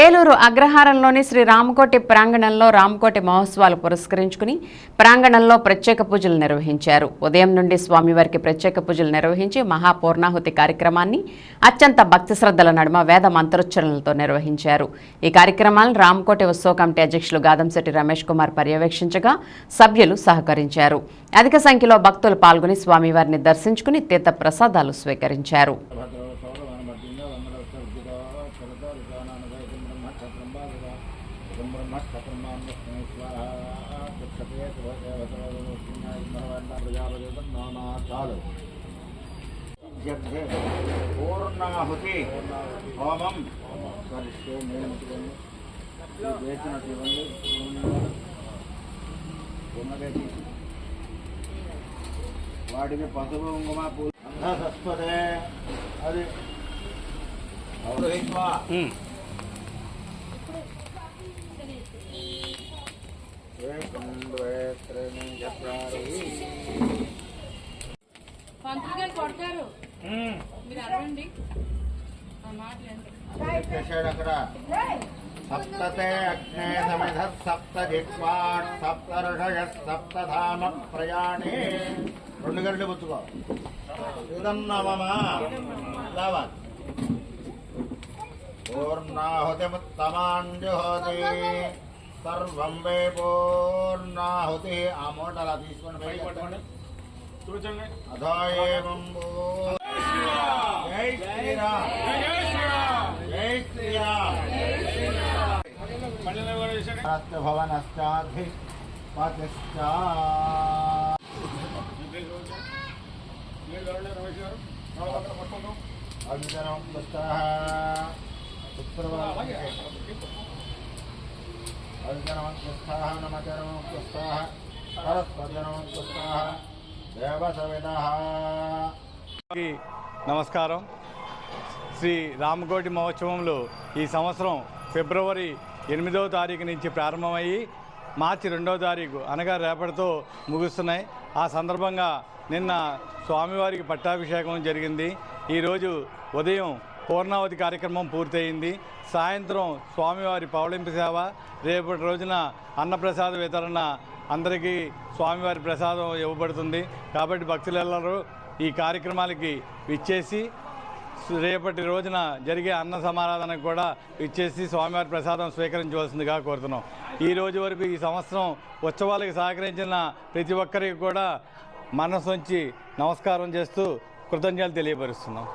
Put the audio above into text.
ఏలూరు అగ్రహారంలోని శ్రీ రామకోటి ప్రాంగణంలో రామకోటి మహోత్సవాలు పురస్కరించుకుని ప్రాంగణంలో ప్రత్యేక పూజలు నిర్వహించారు. ఉదయం నుండి స్వామివారికి ప్రత్యేక పూజలు నిర్వహించి మహాపూర్ణాహుతి కార్యక్రమాన్ని అత్యంత భక్తి శ్రద్ధల నడుమ వేద మంత్రోచ్చరణలతో నిర్వహించారు. ఈ కార్యక్రమాలను రామకోటి ఉత్సవ కమిటీ అధ్యక్షులు గాదంశెట్టి రమేష్ కుమార్ పర్యవేక్షించగా సభ్యులు సహకరించారు. అధిక సంఖ్యలో భక్తులు పాల్గొని స్వామివారిని దర్శించుకుని తీర్థ ప్రసాదాలు స్వీకరించారు. పూర్ణాహుతి హోమం వాటిని పసుపు కుంకుమ పూజే అది కొడతారు అక్కడ సప్తతే అగ్నే సమిధ సప్త దిక్పాట్ సప్త ఋషయ సప్తధామ ప్రయాణే 2 గంటలు పుచ్చుకో ఇదన్నమా లావా పూర్ణాహుతిముత్తమాంజుహోతి సర్వం వే పూర్ణాహుతి. ఆ మూట అలా తీసుకోండి చూడండి. అథోయేవం జై శ్రీరామ్ జై శ్రీరామ్ భవనశ్చాధి నమస్కారం. శ్రీ రామకోటి మహోత్సవంలో ఈ సంవత్సరం ఫిబ్రవరి 8వ తారీఖు నుంచి ప్రారంభమయ్యి మార్చి 2వ తారీఖు అనగా రేపటితో ముగుస్తున్నాయి. ఆ సందర్భంగా నిన్న స్వామివారికి పట్టాభిషేకం జరిగింది. ఈరోజు ఉదయం పూర్ణావతి కార్యక్రమం పూర్తయింది. సాయంత్రం స్వామివారి పవళింపు సేవ, రేపటి రోజున అన్నప్రసాద వితరణ, అందరికీ స్వామివారి ప్రసాదం ఇవ్వబడుతుంది. కాబట్టి భక్తులెల్లరూ ఈ కార్యక్రమాలకి విచ్చేసి రేపటి రోజున జరిగే అన్న సమారాధనకు కూడా విచ్చేసి స్వామివారి ప్రసాదం స్వీకరించవలసిందిగా కోరుతున్నాం. ఈ రోజు వరకు ఈ సంవత్సరం ఉత్సవాలకు సహకరించిన ప్రతి ఒక్కరికి కూడా మనసు ఉంచి నమస్కారం చేస్తూ కృతజ్ఞతలు తెలియపరుస్తున్నాం.